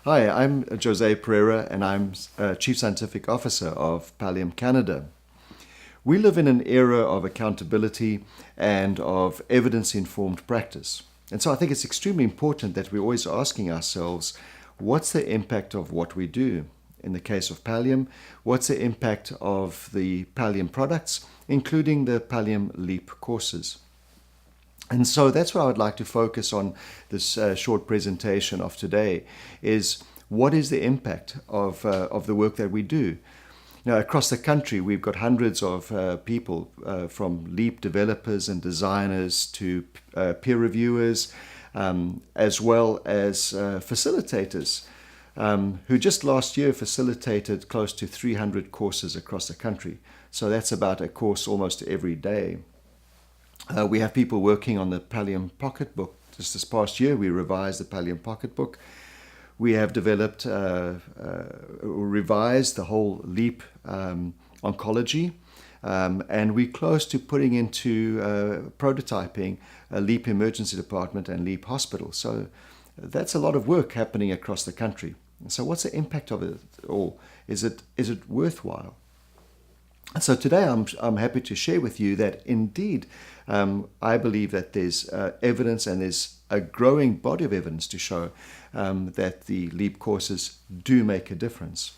Hi, I'm José Pereira, and I'm Chief Scientific Officer of Pallium Canada. We live in an era of accountability and of evidence-informed practice. And so I think it's extremely important that we're always asking ourselves, what's the impact of what we do? In the case of Pallium, what's the impact of the Pallium products, including the Pallium LEAP courses? And so that's what I would like to focus on this short presentation of today, is what is the impact of the work that we do? Now, across the country, we've got hundreds of people, from LEAP developers and designers to peer reviewers, as well as facilitators, who just last year facilitated close to 300 courses across the country. So that's about a course almost every day. We have people working on the Pallium Pocketbook. Just this past year, we revised the Pallium Pocketbook. We have developed, revised the whole LEAP oncology, and we're close to putting into prototyping a LEAP emergency department and LEAP hospital. So that's a lot of work happening across the country. So what's the impact of it all? Is it worthwhile? So today I'm happy to share with you that indeed I believe that there's evidence, and there's a growing body of evidence to show that the LEAP courses do make a difference.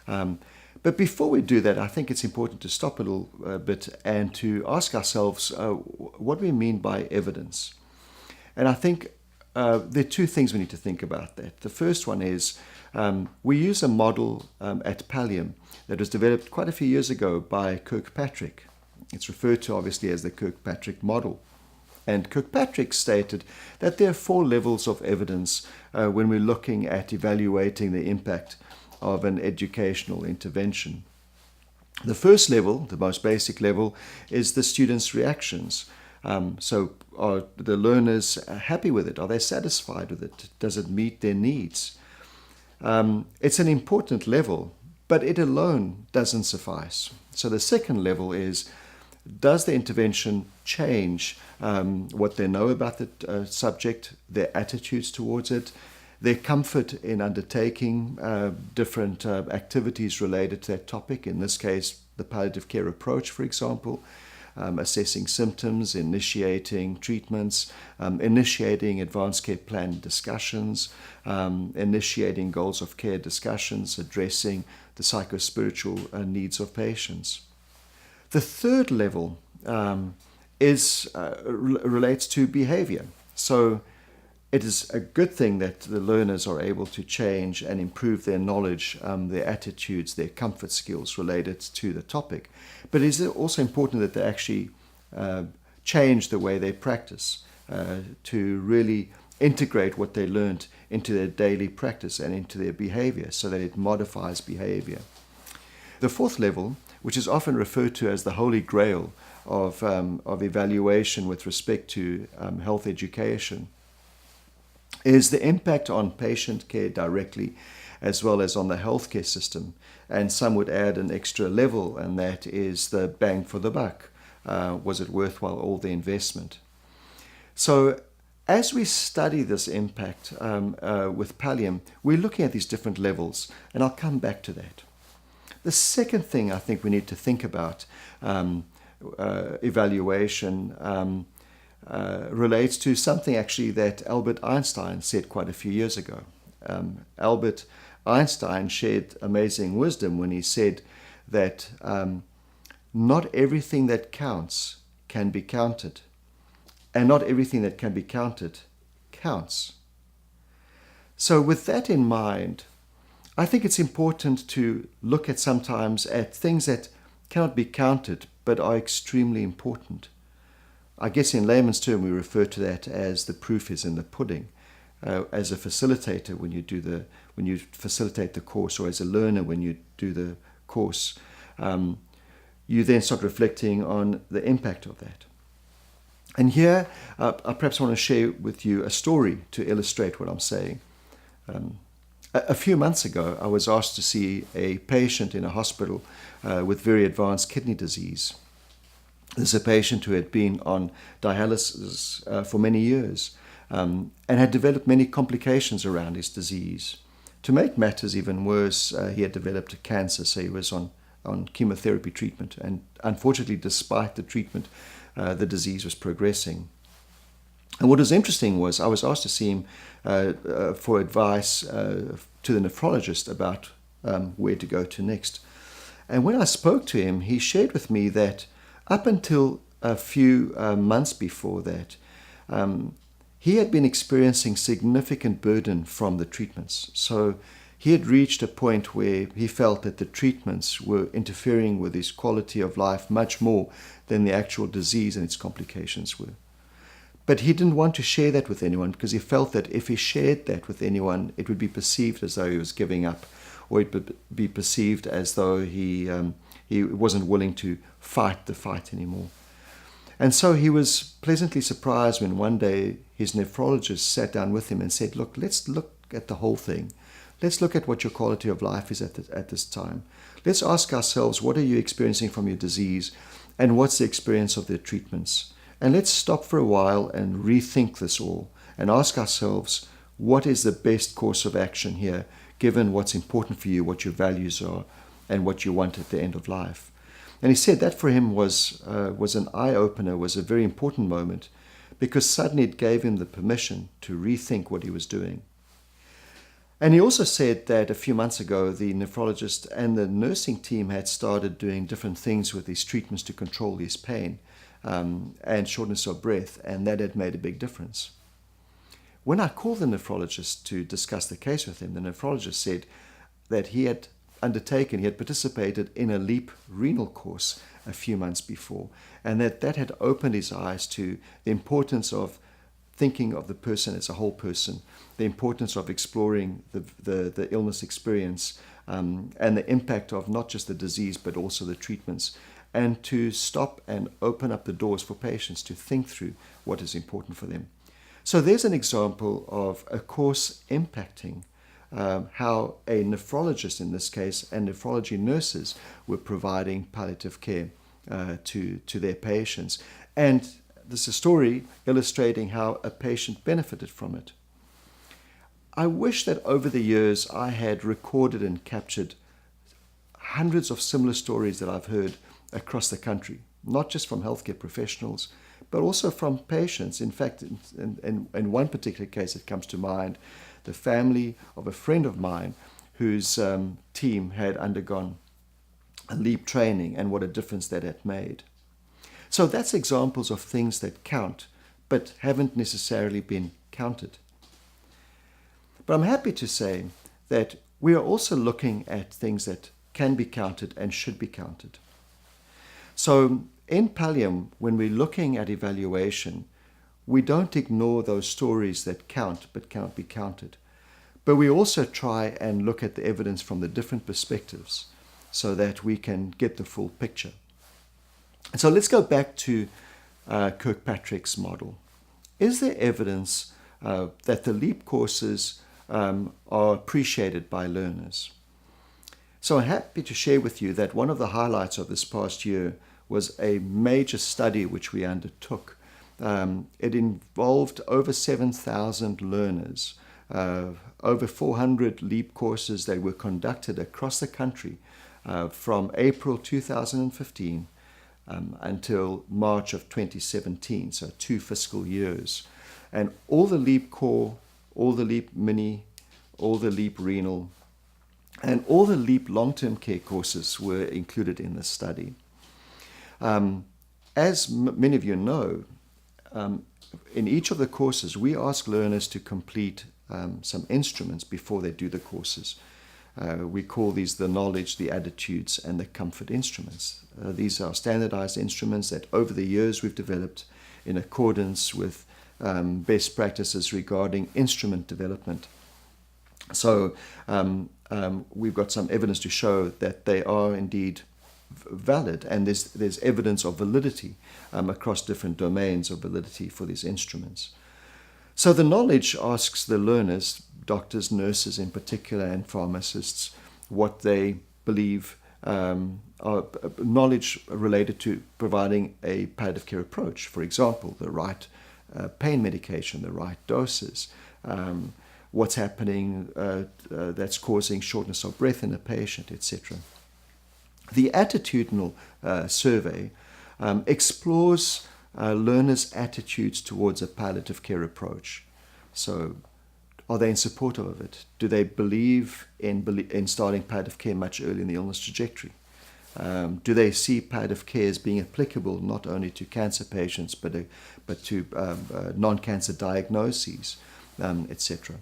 But before we do that, I think it's important to stop a little bit and to ask ourselves what we mean by evidence. And I think there are two things we need to think about that. The first one is we use a model at Pallium that was developed quite a few years ago by Kirkpatrick. It's referred to obviously as the Kirkpatrick model. And Kirkpatrick stated that there are 4 levels of evidence when we're looking at evaluating the impact of an educational intervention. The first level, the most basic level, is the students' reactions. So are the learners happy with it? Are they satisfied with it? Does it meet their needs? It's an important level, but it alone doesn't suffice. So the second level is, does the intervention change what they know about the subject, their attitudes towards it, their comfort in undertaking different activities related to that topic, in this case, the palliative care approach, for example, assessing symptoms, initiating treatments, initiating advanced care plan discussions, initiating goals of care discussions, addressing the psychospiritual needs of patients. The third level relates to behavior. So it is a good thing that the learners are able to change and improve their knowledge, their attitudes, their comfort skills related to the topic. But it is also important that they actually change the way they practice to really integrate what they learned into their daily practice and into their behavior so that it modifies behavior. The fourth level, which is often referred to as the holy grail of evaluation with respect to health education, is the impact on patient care directly as well as on the healthcare system. And some would add an extra level, and that is the bang for the buck. Was it worthwhile all the investment? So as we study this impact with Pallium, we're looking at these different levels, and I'll come back to that. The second thing I think we need to think about evaluation relates to something actually that Albert Einstein said quite a few years ago. Albert Einstein shared amazing wisdom when he said that not everything that counts can be counted, and not everything that can be counted counts. So with that in mind, I think it's important to look at sometimes at things that cannot be counted but are extremely important. I guess in layman's term we refer to that as the proof is in the pudding. As a facilitator, when you facilitate the course, or as a learner when you do the course, you then start reflecting on the impact of that. And here I perhaps want to share with you a story to illustrate what I'm saying. A few months ago, I was asked to see a patient in a hospital with very advanced kidney disease. This is a patient who had been on dialysis for many years and had developed many complications around his disease, To make matters even worse, he had developed a cancer, so he was on chemotherapy treatment. And unfortunately, despite the treatment, the disease was progressing. And what was interesting was I was asked to see him for advice to the nephrologist about where to go to next. And when I spoke to him, he shared with me that up until a few months before that, he had been experiencing significant burden from the treatments. So he had reached a point where he felt that the treatments were interfering with his quality of life much more than the actual disease and its complications were. But he didn't want to share that with anyone because he felt that if he shared that with anyone, it would be perceived as though he was giving up, or it would be perceived as though he wasn't willing to fight the fight anymore. And so he was pleasantly surprised when one day his nephrologist sat down with him and said, look, let's look at the whole thing. Let's look at what your quality of life is at this time. Let's ask ourselves, what are you experiencing from your disease, and what's the experience of the treatments? And let's stop for a while and rethink this all and ask ourselves, what is the best course of action here, given what's important for you, what your values are, and what you want at the end of life? And he said that for him was an eye-opener, was a very important moment, because suddenly it gave him the permission to rethink what he was doing. And he also said that a few months ago, the nephrologist and the nursing team had started doing different things with his treatments to control his pain and shortness of breath, and that had made a big difference. When I called the nephrologist to discuss the case with him, the nephrologist said that he had participated in a LEAP renal course a few months before, and that had opened his eyes to the importance of thinking of the person as a whole person, the importance of exploring the illness experience, and the impact of not just the disease but also the treatments, and to stop and open up the doors for patients to think through what is important for them. So there's an example of a course impacting how a nephrologist in this case and nephrology nurses were providing palliative care to their patients. And this is a story illustrating how a patient benefited from it. I wish that over the years I had recorded and captured hundreds of similar stories that I've heard across the country, not just from healthcare professionals, but also from patients. In fact, in one particular case that comes to mind, the family of a friend of mine whose team had undergone a LEAP training and what a difference that had made. So that's examples of things that count, but haven't necessarily been counted. But I'm happy to say that we are also looking at things that can be counted and should be counted. So in Pallium, when we're looking at evaluation, we don't ignore those stories that count but cannot be counted. But we also try and look at the evidence from the different perspectives so that we can get the full picture. And so let's go back to Kirkpatrick's model. Is there evidence that the LEAP courses are appreciated by learners? So I'm happy to share with you that one of the highlights of this past year was a major study which we undertook. It involved over 7,000 learners, over 400 LEAP courses that were conducted across the country from April 2015 until March of 2017, so 2 fiscal years. And all the LEAP core, all the LEAP mini, all the LEAP renal, and all the LEAP long-term care courses were included in this study. As many of you know, in each of the courses, we ask learners to complete some instruments before they do the courses. We call these the knowledge, the attitudes, and the comfort instruments. These are standardized instruments that over the years we've developed in accordance with best practices regarding instrument development. So we've got some evidence to show that they are indeed valid, and there's evidence of validity across different domains of validity for these instruments. So the knowledge asks the learners, doctors, nurses in particular, and pharmacists, what they believe are knowledge related to providing a palliative care approach. For example, the right pain medication, the right doses, what's happening that's causing shortness of breath in a patient, etc. The attitudinal survey explores learners' attitudes towards a palliative care approach. So, are they in support of it? Do they believe in starting palliative care much earlier in the illness trajectory? Do they see palliative care as being applicable not only to cancer patients but to non-cancer diagnoses, etc.?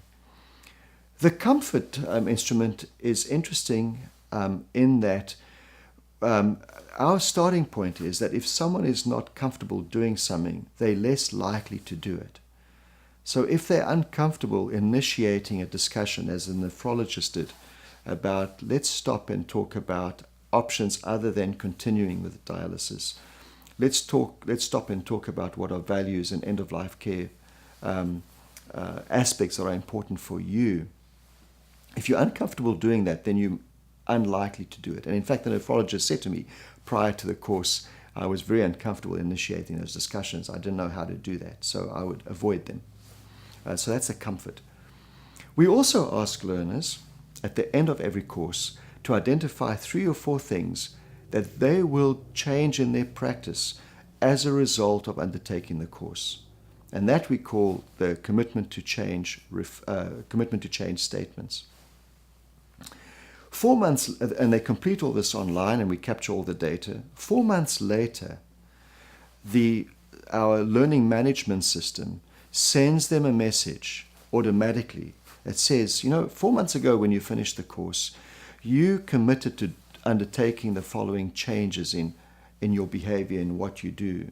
The comfort instrument is interesting in that our starting point is that if someone is not comfortable doing something, they're less likely to do it. So if they're uncomfortable initiating a discussion, as a nephrologist did, about let's stop and talk about options other than continuing with dialysis. Let's stop and talk about what are values and end-of-life care aspects that are important for you. If you're uncomfortable doing that, then you're unlikely to do it. And in fact, the nephrologist said to me prior to the course, I was very uncomfortable initiating those discussions. I didn't know how to do that, so I would avoid them. So that's a comfort. We also ask learners at the end of every course to identify 3 or 4 things that they will change in their practice as a result of undertaking the course. And that we call the commitment to change statements. 4 months, and they complete all this online and we capture all the data. 4 months later, our learning management system sends them a message automatically that says, 4 months ago when you finished the course, you committed to undertaking the following changes in your behavior and what you do.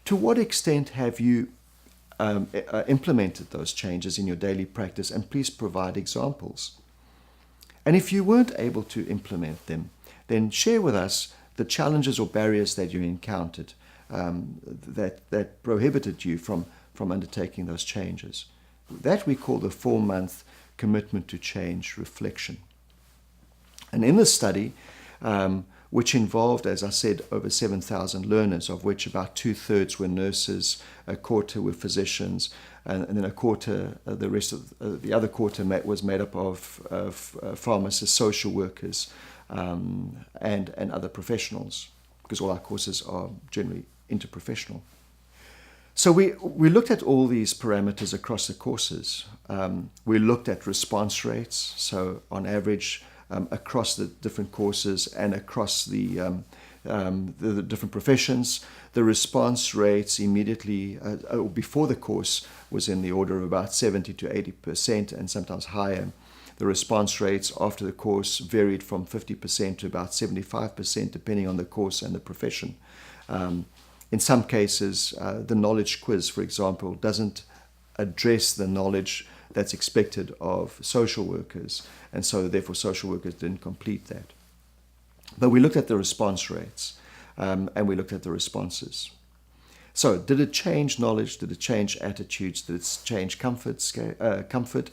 To what extent have you implemented those changes in your daily practice? And please provide examples. And if you weren't able to implement them, then share with us the challenges or barriers that you encountered that prohibited you from undertaking those changes. That we call the 4-month commitment to change reflection. And in this study, which involved, as I said, over 7,000 learners, of which about 2/3 were nurses, a quarter were physicians, and then a quarter, the rest of the other quarter was made up of pharmacists, social workers, and other professionals, because all our courses are generally interprofessional. So we looked at all these parameters across the courses. We looked at response rates, so on average, across the different courses and across the different professions, the response rates immediately before the course was in the order of about 70 to 80% and sometimes higher. The response rates after the course varied from 50% to about 75%, depending on the course and the profession. In some cases, the knowledge quiz, for example, doesn't address the knowledge that's expected of social workers, and so therefore social workers didn't complete that. But we looked at the response rates, and we looked at the responses. So did it change knowledge? Did it change attitudes? Did it change comfort?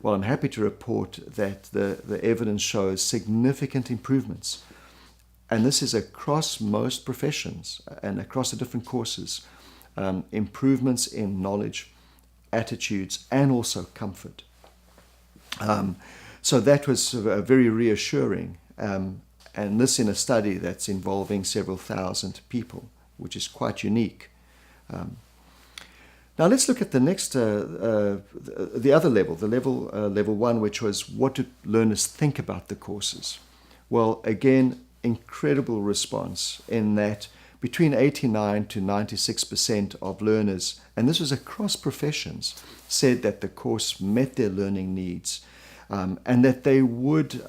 Well, I'm happy to report that the evidence shows significant improvements. And this is across most professions and across the different courses, improvements in knowledge, attitudes, and also comfort. So that was very reassuring, and this in a study that's involving several thousand people, which is quite unique. Now let's look at the next, the other level, level 1, which was what do learners think about the courses? Well, again, incredible response in that between 89 to 96% of learners, and this was across professions, said that the course met their learning needs, and that they would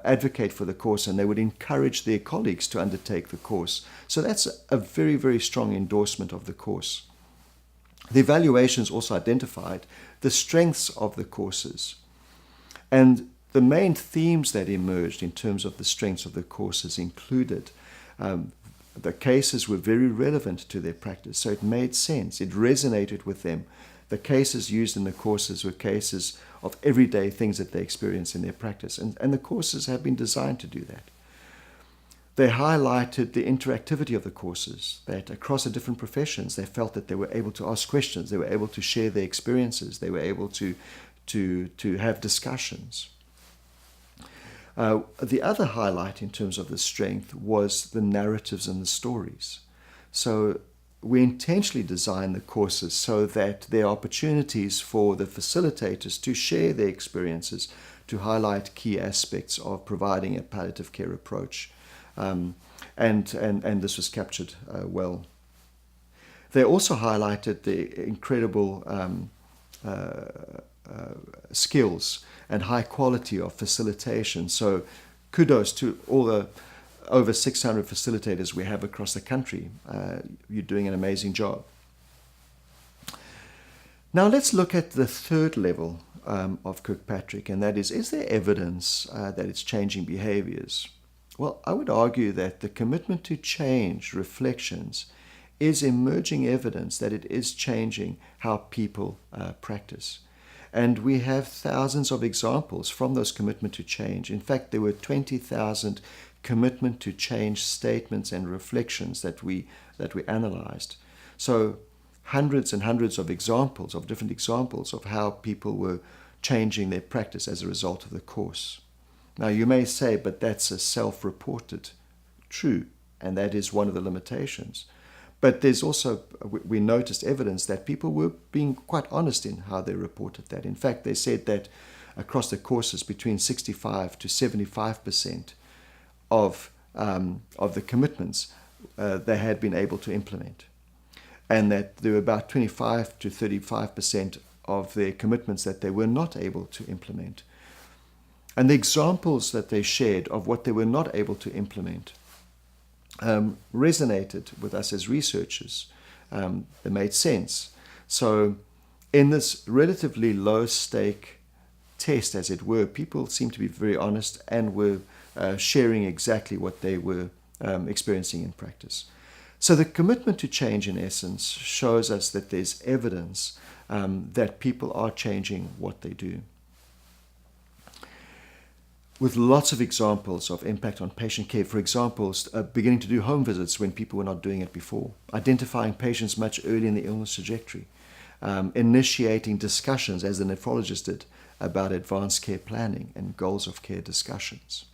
advocate for the course and they would encourage their colleagues to undertake the course. So that's a very, very strong endorsement of the course. The evaluations also identified the strengths of the courses. And the main themes that emerged in terms of the strengths of the courses included the cases were very relevant to their practice, so it made sense. It resonated with them. The cases used in the courses were cases of everyday things that they experience in their practice, and the courses have been designed to do that. They highlighted the interactivity of the courses, that across the different professions, they felt that they were able to ask questions, they were able to share their experiences, they were able to to have discussions. The other highlight in terms of the strength was the narratives and the stories. So we intentionally designed the courses so that there are opportunities for the facilitators to share their experiences, to highlight key aspects of providing a palliative care approach. And this was captured well. They also highlighted the incredible skills and high quality of facilitation. So kudos to all the over 600 facilitators we have across the country. You're doing an amazing job. Now let's look at the third level of Kirkpatrick, and that is there evidence that it's changing behaviors? Well, I would argue that the commitment to change reflections is emerging evidence that it is changing how people practice. And we have thousands of examples from those commitment to change. In fact, there were 20,000 commitment to change statements and reflections that we analyzed. So hundreds and hundreds of examples, of different examples of how people were changing their practice as a result of the course. Now you may say, but that's a self-reported. True, and that is one of the limitations. But there's also, we noticed evidence that people were being quite honest in how they reported that. In fact, they said that across the courses between 65 to 75% of the commitments they had been able to implement. And that there were about 25 to 35% of their commitments that they were not able to implement. And the examples that they shared of what they were not able to implement resonated with us as researchers. They made sense. So in this relatively low-stake test, as it were, people seemed to be very honest and were sharing exactly what they were experiencing in practice. So the commitment to change, in essence, shows us that there's evidence that people are changing what they do. With lots of examples of impact on patient care. For example, beginning to do home visits when people were not doing it before, identifying patients much earlier in the illness trajectory, initiating discussions, as the nephrologist did, about advanced care planning and goals of care discussions.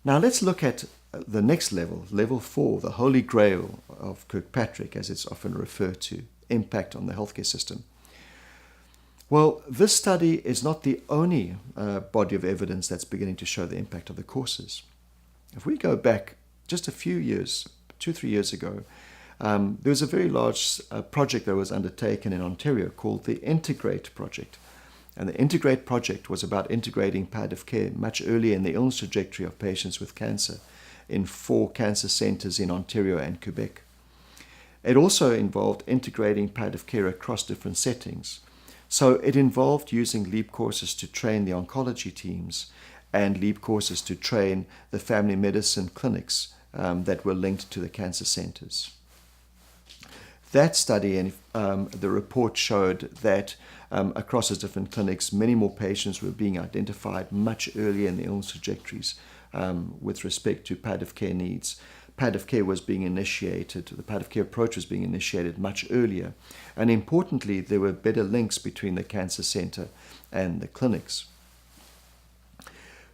Now let's look at the next level, level 4, the holy grail of Kirkpatrick, as it's often referred to, impact on the healthcare system. Well, this study is not the only body of evidence that's beginning to show the impact of the courses. If we go back just a few years, 2-3 years ago, there was a very large project that was undertaken in Ontario called the Integrate Project. And the Integrate Project was about integrating palliative care much earlier in the illness trajectory of patients with cancer in 4 cancer centers in Ontario and Quebec. It also involved integrating palliative care across different settings. So it involved using LEAP courses to train the oncology teams and LEAP courses to train the family medicine clinics that were linked to the cancer centers. That study and the report showed that across the different clinics, many more patients were being identified much earlier in the illness trajectories with respect to palliative care needs. Palliative care was being initiated, the palliative care approach was being initiated much earlier. And importantly, there were better links between the cancer center and the clinics.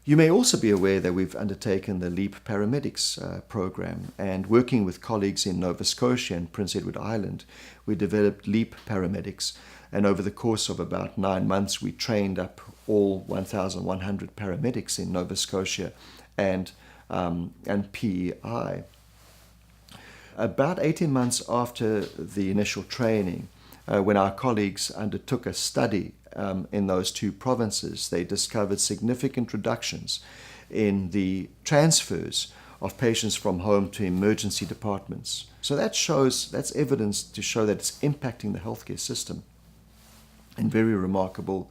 You may also be aware that we've undertaken the LEAP Paramedics program, and working with colleagues in Nova Scotia and Prince Edward Island, we developed LEAP Paramedics. And over the course of about 9 months, we trained up all 1,100 paramedics in Nova Scotia and PEI. About 18 months after the initial training, when our colleagues undertook a study in those 2 provinces, they discovered significant reductions in the transfers of patients from home to emergency departments. So that's evidence to show that it's impacting the healthcare system in very remarkable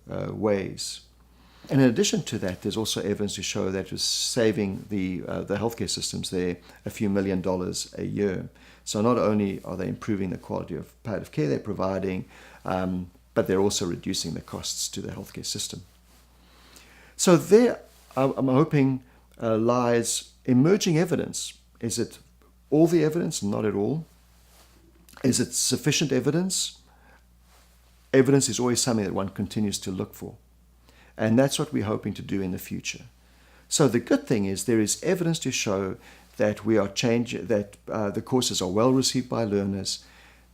ways. And in addition to that, there's also evidence to show that it was saving the healthcare systems there a few $1 million a year. So not only are they improving the quality of palliative care they're providing, but they're also reducing the costs to the healthcare system. So there, I'm hoping, lies emerging evidence. Is it all the evidence? Not at all. Is it sufficient evidence? evidence is always something that one continues to look for. And that's what we're hoping to do in the future. So the good thing is there is evidence to show that we are changing, that the courses are well received by learners,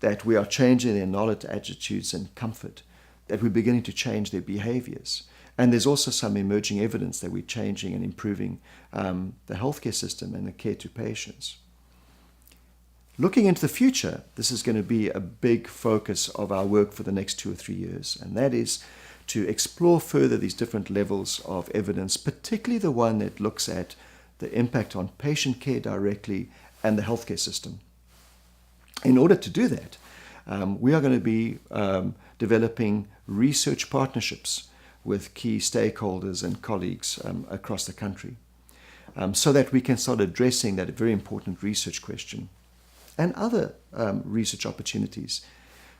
that we are changing their knowledge, attitudes, and comfort, that we're beginning to change their behaviors. And there's also some emerging evidence that we're changing and improving the healthcare system and the care to patients. Looking into the future, this is going to be a big focus of our work for the next 2 or 3 years, and that is to explore further these different levels of evidence, particularly the one that looks at the impact on patient care directly and the healthcare system. In order to do that, we are going to be developing research partnerships with key stakeholders and colleagues across the country, so that we can start addressing that very important research question and other research opportunities.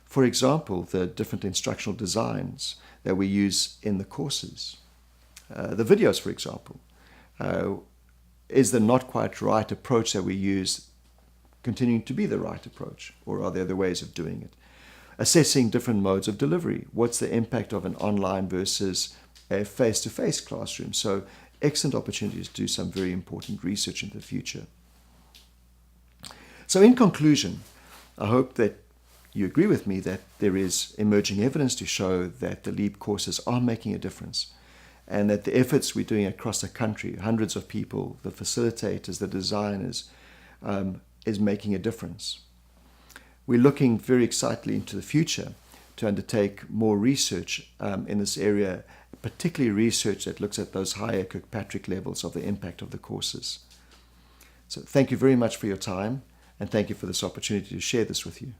For example, the different instructional designs that we use in the courses. The videos, for example. Is the not quite right approach that we use continuing to be the right approach, or are there other ways of doing it? Assessing different modes of delivery. What's the impact of an online versus a face-to-face classroom? So excellent opportunities to do some very important research in the future. So in conclusion, I hope that you agree with me that there is emerging evidence to show that the LEAP courses are making a difference, and that the efforts we're doing across the country, hundreds of people, the facilitators, the designers, is making a difference. We're looking very excitedly into the future to undertake more research in this area, particularly research that looks at those higher Kirkpatrick levels of the impact of the courses. So thank you very much for your time, and thank you for this opportunity to share this with you.